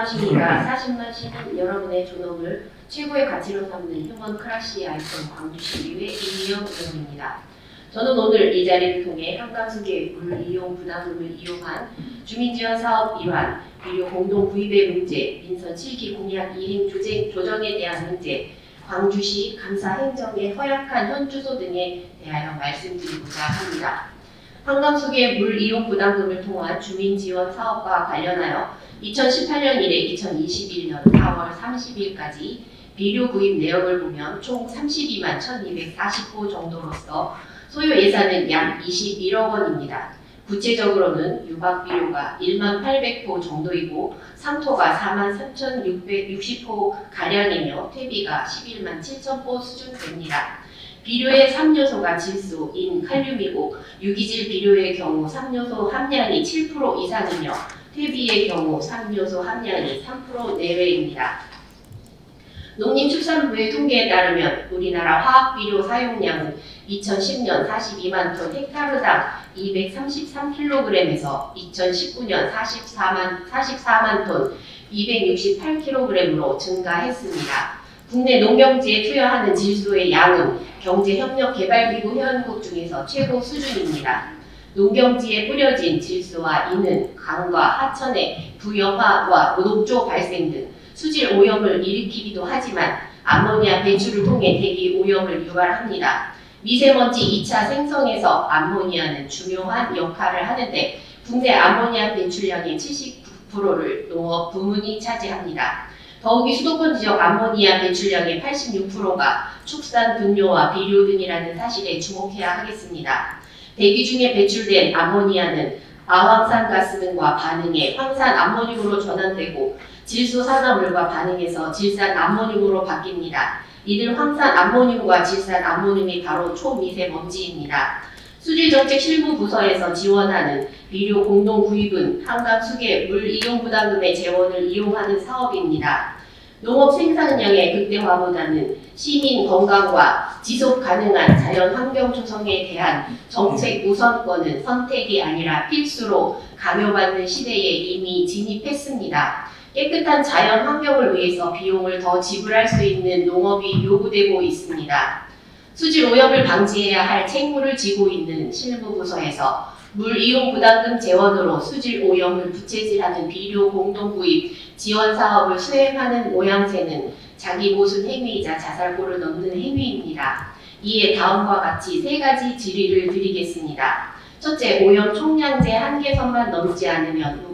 안녕하십니까. 40만 시민 여러분의 존엄을 최고의 가치로 삼는 휴먼 클래시 아이콘 광주시 의회 이미영 의원입니다. 저는 오늘 이 자리를 통해 한강수계 물 이용 부담금을 이용한 주민지원 사업 일환, 비료 공동 구입의 문제, 민선 7기 공약 이행 조정에 대한 문제, 광주시 감사 행정의 허약한 현주소 등에 대하여 말씀드리고자 합니다. 한강수계 물 이용 부담금을 통한 주민지원 사업과 관련하여 2018년 이래 2021년 4월 30일까지 비료 구입 내역을 보면 총 32만 1240호 정도로서 소요 예산은 약 21억 원입니다. 구체적으로는 유박비료가 1만 800호 정도이고 상토가 4만 3660호 가량이며 퇴비가 11만 7000호 수준 됩니다. 비료의 3요소가 질소, 인, 칼륨이고 유기질 비료의 경우 3요소 함량이 7% 이상이며 퇴비의 경우 3요소 함량이 3% 내외입니다. 농림축산부의 통계에 따르면 우리나라 화학비료 사용량은 2010년 42만 톤 헥타르당 233kg에서 2019년 44만 톤 268kg으로 증가했습니다. 국내 농경지에 투여하는 질소의 양은 경제협력개발기구 회원국 중에서 최고 수준입니다. 농경지에 뿌려진 질소와 인은 강과 하천의 부영화와 녹조 발생 등 수질 오염을 일으키기도 하지만 암모니아 배출을 통해 대기 오염을 유발합니다. 미세먼지 2차 생성에서 암모니아는 중요한 역할을 하는데 국내 암모니아 배출량의 79%를 농업 부문이 차지합니다. 더욱이 수도권 지역 암모니아 배출량의 86%가 축산 분뇨와 비료 등이라는 사실에 주목해야 하겠습니다. 대기 중에 배출된 암모니아는 아황산가스 등과 반응해 황산 암모늄으로 전환되고 질소 산화물과 반응해서 질산 암모늄으로 바뀝니다. 이들 황산 암모늄과 질산 암모늄이 바로 초미세먼지입니다. 수질정책 실무부서에서 지원하는 비료 공동 구입은 한강수계 물 이용 부담금의 재원을 이용하는 사업입니다. 농업 생산량의 극대화보다는 시민 건강과 지속 가능한 자연 환경 조성에 대한 정책 우선권은 선택이 아니라 필수로 강요받는 시대에 이미 진입했습니다. 깨끗한 자연 환경을 위해서 비용을 더 지불할 수 있는 농업이 요구되고 있습니다. 수질 오염을 방지해야 할 책무를 지고 있는 실무부서에서 물 이용 부담금 재원으로 수질 오염을 부채질하는 비료 공동 구입 지원 사업을 수행하는 모양새는 자기 모순 행위이자 자살골을 넘는 행위입니다. 이에 다음과 같이 세 가지 질의를 드리겠습니다. 첫째, 오염 총량제 한계선만 넘지 않으면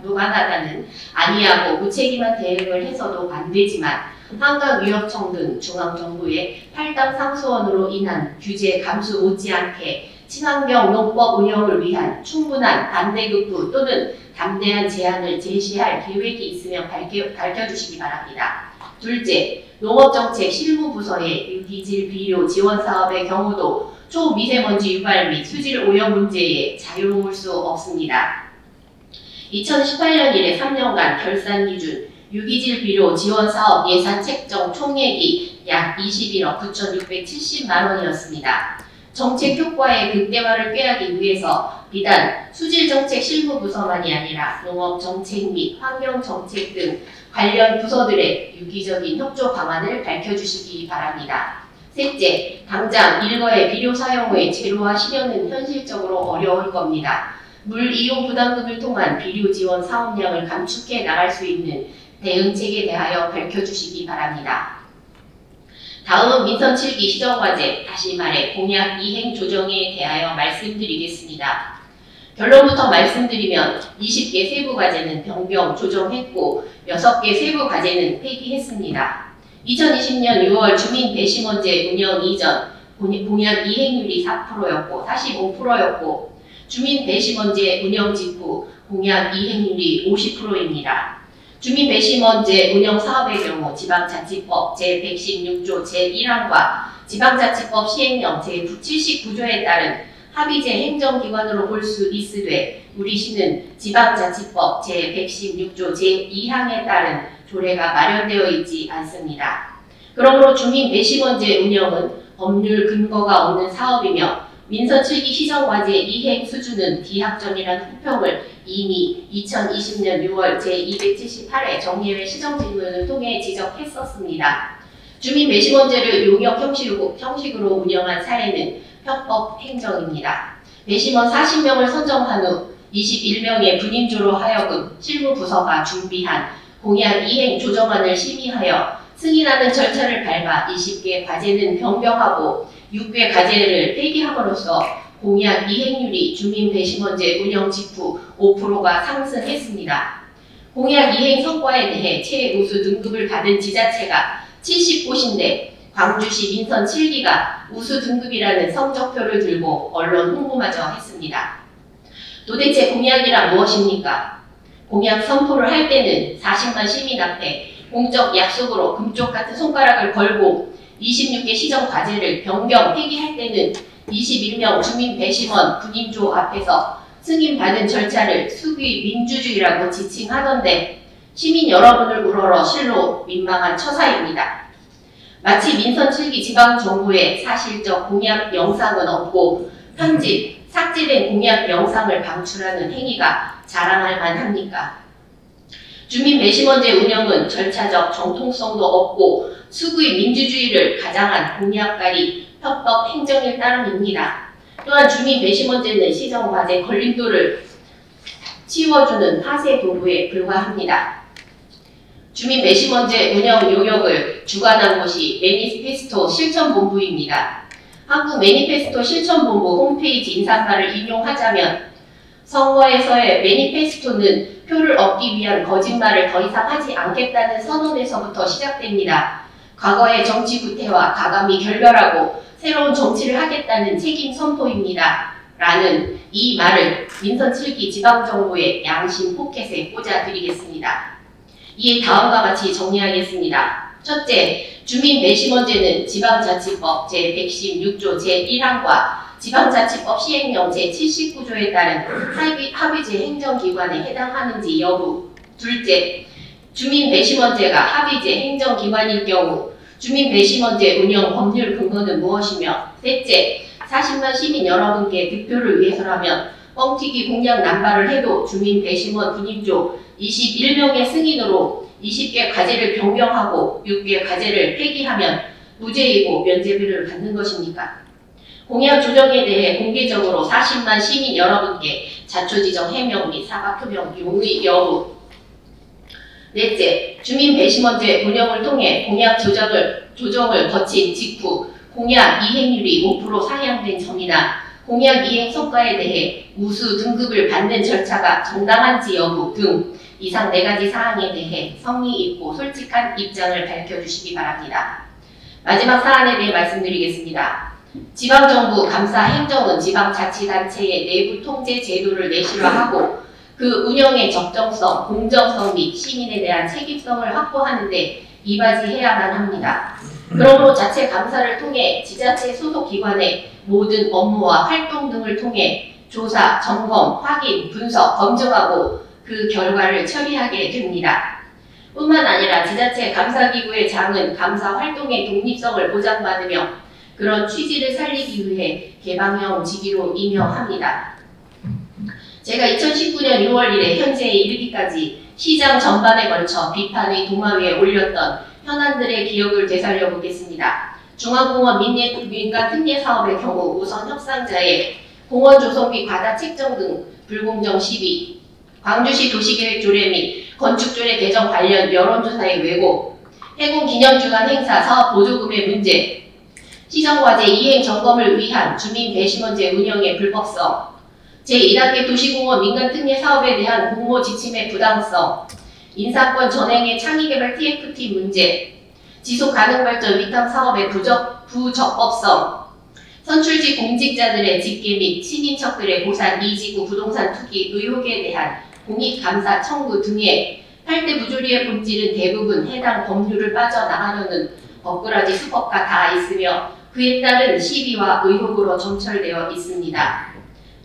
무관하다는 아니하고 무책임한 대응을 해서도 안 되지만 한강위협청 등 중앙정부의 탈당 상수원으로 인한 규제 감수 못지않게 친환경 농법 운영을 위한 충분한 반대급부 또는 담대한 제안을 제시할 계획이 있으면 밝혀주시기 바랍니다. 둘째, 농업정책 실무부서의 유기질 비료 지원 사업의 경우도 초미세먼지 유발 및 수질 오염 문제에 자유로울 수 없습니다. 2018년 이래 3년간 결산 기준 유기질 비료 지원 사업 예산 책정 총액이 약 21억 9,670만 원이었습니다. 정책 효과의 극대화를 꾀하기 위해서 비단 수질정책 실무부서만이 아니라 농업정책 및 환경정책 등 관련 부서들의 유기적인 협조 방안을 밝혀주시기 바랍니다. 셋째, 당장 일거의 비료 사용 후에 제로화 실현은 현실적으로 어려울 겁니다. 물 이용 부담금을 통한 비료 지원 사업량을 감축해 나갈 수 있는 대응책에 대하여 밝혀주시기 바랍니다. 다음은 민선 7기 시정과제, 다시 말해 공약 이행 조정에 대하여 말씀드리겠습니다. 결론부터 말씀드리면 20개 세부과제는 변경, 조정했고 6개 세부과제는 폐기했습니다. 2020년 6월 주민 배심원제 운영 이전 공약 이행률이 4%였고 45%였고 주민 배심원제 운영 직후 공약 이행률이 50%입니다. 주민 배심원제 운영 사업의 경우 지방자치법 제116조 제1항과 지방자치법 시행령 제79조에 따른 합의제 행정기관으로 볼 수 있으되 우리 시는 지방자치법 제116조 제2항에 따른 조례가 마련되어 있지 않습니다. 그러므로 주민 배심원제 운영은 법률 근거가 없는 사업이며 민선 7기 시정과제 이행 수준은 비합정이라는 후평을 이미 2020년 6월 제278회 정례회 시정질문을 통해 지적했었습니다. 주민 배심원제를 용역 형식으로 운영한 사례는 편법 행정입니다. 배심원 40명을 선정한 후 21명의 분임조로 하여금 실무부서가 준비한 공약 이행 조정안을 심의하여 승인하는 절차를 밟아 20개 과제는 변경하고 6개 과제를 폐기함으로써 공약 이행률이 주민 배심원제 운영 직후 5%가 상승했습니다. 공약 이행 성과에 대해 최우수 등급을 받은 지자체가 70곳인데 광주시 민선 7기가 우수 등급이라는 성적표를 들고 언론 홍보마저 했습니다. 도대체 공약이란 무엇입니까? 공약 선포를 할 때는 40만 시민 앞에 공적 약속으로 금쪽 같은 손가락을 걸고 26개 시정 과제를 변경 폐기할 때는 21명 주민 배심원 분임조 앞에서 승인받은 절차를 수기 민주주의라고 지칭하던데 시민 여러분을 우러러 실로 민망한 처사입니다. 마치 민선 7기 지방정부에 사실적 공약 영상은 없고 편집, 삭제된 공약 영상을 방출하는 행위가 자랑할 만합니까? 주민 배심원제 운영은 절차적 정통성도 없고 수구의 민주주의를 가장한 공약가리 편법 행정일 따름입니다. 또한 주민 배심원제는 시정과제 걸림돌을 치워주는 하세 도구에 불과합니다. 주민 배심원제 운영 요역을 주관한 곳이 매니페스토 실천본부입니다. 한국 매니페스토 실천본부 홈페이지 인사말을 인용하자면 선거에서의 매니페스토는 표를 얻기 위한 거짓말을 더 이상 하지 않겠다는 선언에서부터 시작됩니다. 과거의 정치 구태와 가감히 결별하고 새로운 정치를 하겠다는 책임 선포입니다. 라는 이 말을 민선 7기 지방정부의 양심 포켓에 꽂아드리겠습니다. 이에 다음과 같이 정리하겠습니다. 첫째, 주민 배심원제는 지방자치법 제116조 제1항과 지방자치법 시행령 제79조에 따른 합의제 행정기관에 해당하는지 여부. 둘째, 주민 배심원제가 합의제 행정기관일 경우 주민 배심원제 운영 법률 근거는 무엇이며. 셋째, 40만 시민 여러분께 득표를 위해서라면 뻥튀기 공약 남발을 해도 주민 배심원 분임조 21명의 승인으로 20개 과제를 변경하고 6개 과제를 폐기하면 무죄이고 면죄부를 받는 것입니까? 공약 조정에 대해 공개적으로 40만 시민 여러분께 자초지정 해명 및 사과표명 용의 여부. 넷째, 주민 배심원제 운영을 통해 공약 조정을 거친 직후 공약 이행률이 5% 상향된 점이나 공약 이행 성과에 대해 우수 등급을 받는 절차가 정당한지 여부 등 이상 4가지 사항에 대해 성의 있고 솔직한 입장을 밝혀주시기 바랍니다. 마지막 사안에 대해 말씀드리겠습니다. 지방정부 감사 행정은 지방자치단체의 내부 통제 제도를 내실화하고 그 운영의 적정성, 공정성 및 시민에 대한 책임성을 확보하는 데 이바지해야만 합니다. 그러므로 자체 감사를 통해 지자체 소속 기관의 모든 업무와 활동 등을 통해 조사, 점검, 확인, 분석, 검증하고 그 결과를 처리하게 됩니다. 뿐만 아니라 지자체 감사기구의 장은 감사 활동의 독립성을 보장받으며 그런 취지를 살리기 위해 개방형 직위로 임명합니다. 제가 2019년 6월 1일 현재에 이르기까지 시장 전반에 걸쳐 비판의 도마 위에 올렸던 현안들의 기억을 되살려 보겠습니다. 중앙공원 민간 특례 사업의 경우 우선 협상자의 공원 조성비 과다 책정 등 불공정 시비, 광주시 도시계획 조례 및 건축조례 개정 관련 여론조사의 왜곡, 해군 기념주간 행사 사업 보조금의 문제, 시정과제 이행 점검을 위한 주민 배심원제 운영의 불법성, 제1단계 도시공원 민간특례 사업에 대한 공모 지침의 부당성, 인사권 전행의 창의개발 TFT 문제, 지속가능발전 위탁 사업의 부적법성, 선출직 공직자들의 직계 및 친인척들의 고산 이지구 부동산 투기 의혹에 대한 공익감사 청구 등의 8대 부조리의 본질은 대부분 해당 법률을 빠져나가려는 법꾸라지 수법과 다 있으며 그에 따른 시비와 의혹으로 점철되어 있습니다.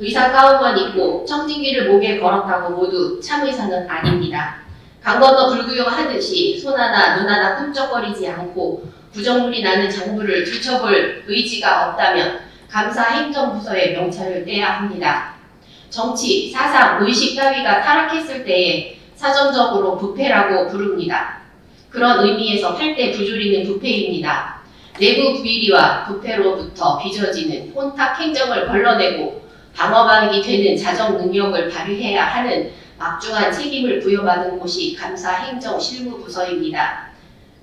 의사 가운만 입고 청진기를 목에 걸었다고 모두 참의사는 아닙니다. 강 건너 불구경하듯이 손 하나 눈 하나 꿈쩍거리지 않고 부정물이 나는 장부를 들춰볼 의지가 없다면 감사행정부서의 명찰을 떼야 합니다. 정치, 사상, 의식 따위가 타락했을 때에 사전적으로 부패라고 부릅니다. 그런 의미에서 8대 부조리는 부패입니다. 내부 부의리와 부패로부터 빚어지는 혼탁 행정을 걸러내고 방어막이 되는 자정 능력을 발휘해야 하는 막중한 책임을 부여받은 곳이 감사행정실무부서입니다.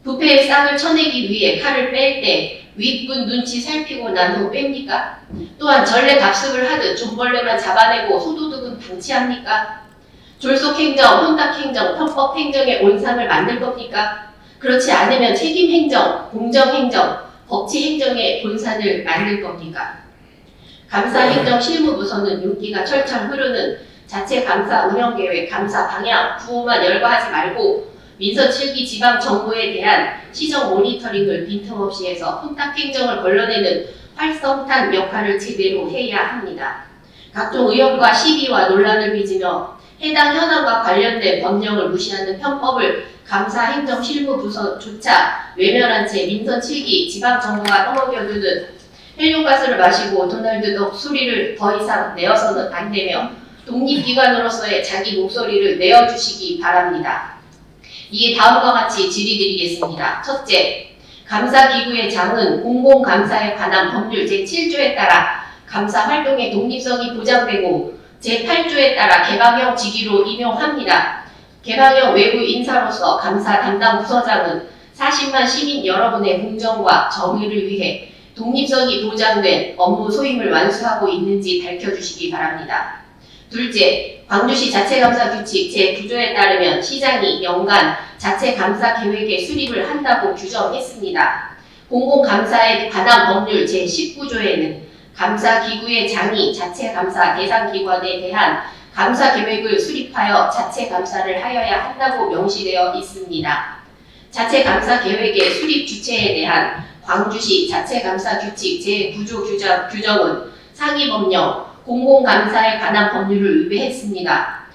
부패의 싹을 쳐내기 위해 칼을 뺄 때 윗분 눈치 살피고 난 후 뺍니까? 또한 전래 답습을 하듯 존벌레만 잡아내고 소도둑은 방치합니까? 졸속행정, 혼탁행정, 편법행정의 온상을 만들 겁니까? 그렇지 않으면 책임행정, 공정행정, 법치행정의 본산을 만들 겁니까? 감사행정실무부서는 윤기가 철철 흐르는 자체 감사 운영계획, 감사 방향, 구호만 열거하지 말고 민선 7기 지방정부에 대한 시정 모니터링을 빈틈없이 해서 혼탁행정을 걸러내는 활성탄 역할을 제대로 해야 합니다. 각종 의혹과 시비와 논란을 빚으며 해당 현안과 관련된 법령을 무시하는 편법을 감사행정실무부서조차 외면한 채 민선 7기 지방정부가 떠먹여두는 헬륨가스를 마시고 도널드 덕 소리를 더 이상 내어서는 안 되며 독립기관으로서의 자기 목소리를 내어주시기 바랍니다. 이에 다음과 같이 질의드리겠습니다. 첫째, 감사기구의 장은 공공감사에 관한 법률 제7조에 따라 감사활동의 독립성이 보장되고 제8조에 따라 개방형 직위로 임용합니다. 개방형 외부 인사로서 감사 담당 부서장은 40만 시민 여러분의 공정과 정의를 위해 독립성이 보장된 업무 소임을 완수하고 있는지 밝혀주시기 바랍니다. 둘째, 광주시 자체감사규칙 제9조에 따르면 시장이 연간 자체감사계획의 수립을 한다고 규정했습니다. 공공감사에 관한 법률 제19조에는 감사기구의 장이 자체감사 대상기관에 대한 감사계획을 수립하여 자체감사를 하여야 한다고 명시되어 있습니다. 자체감사계획의 수립 주체에 대한 광주시 자체감사규칙 제9조 규정은 상위법령 공공감사에 관한 법률을 위배했습니다.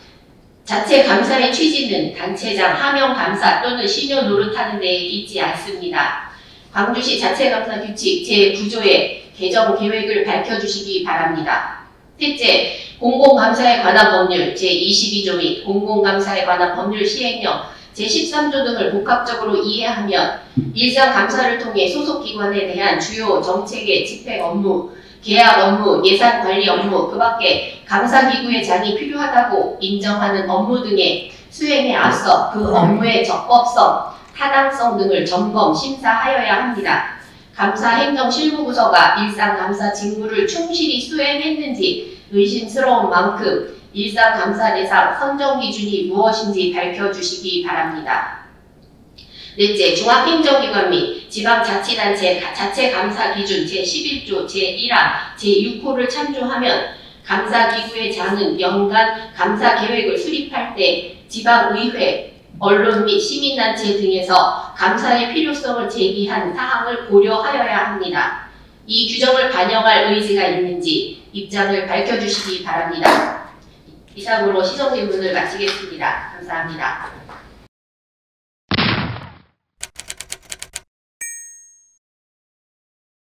자체감사의 취지는 단체장 하명감사 또는 신효 노릇하는 데에 있지 않습니다. 광주시 자체감사규칙 제9조의 개정 계획을 밝혀주시기 바랍니다. 셋째, 공공감사에 관한 법률 제22조 및 공공감사에 관한 법률 시행령 제13조 등을 복합적으로 이해하면 일상감사를 통해 소속기관에 대한 주요 정책의 집행 업무, 계약 업무, 예산관리 업무, 그 밖에 감사기구의 장이 필요하다고 인정하는 업무 등의 수행에 앞서 그 업무의 적법성, 타당성 등을 점검, 심사하여야 합니다. 감사행정실무부서가 일상감사 직무를 충실히 수행했는지 의심스러운 만큼 일상감사 대상 선정 기준이 무엇인지 밝혀주시기 바랍니다. 넷째, 중앙행정기관 및 지방자치단체 자체감사 기준 제11조 제1항 제6호를 참조하면 감사기구의 장은 연간 감사계획을 수립할 때 지방의회, 언론 및 시민단체 등에서 감사의 필요성을 제기한 사항을 고려하여야 합니다. 이 규정을 반영할 의지가 있는지 입장을 밝혀주시기 바랍니다. 이상으로 시정질문을 마치겠습니다. 감사합니다.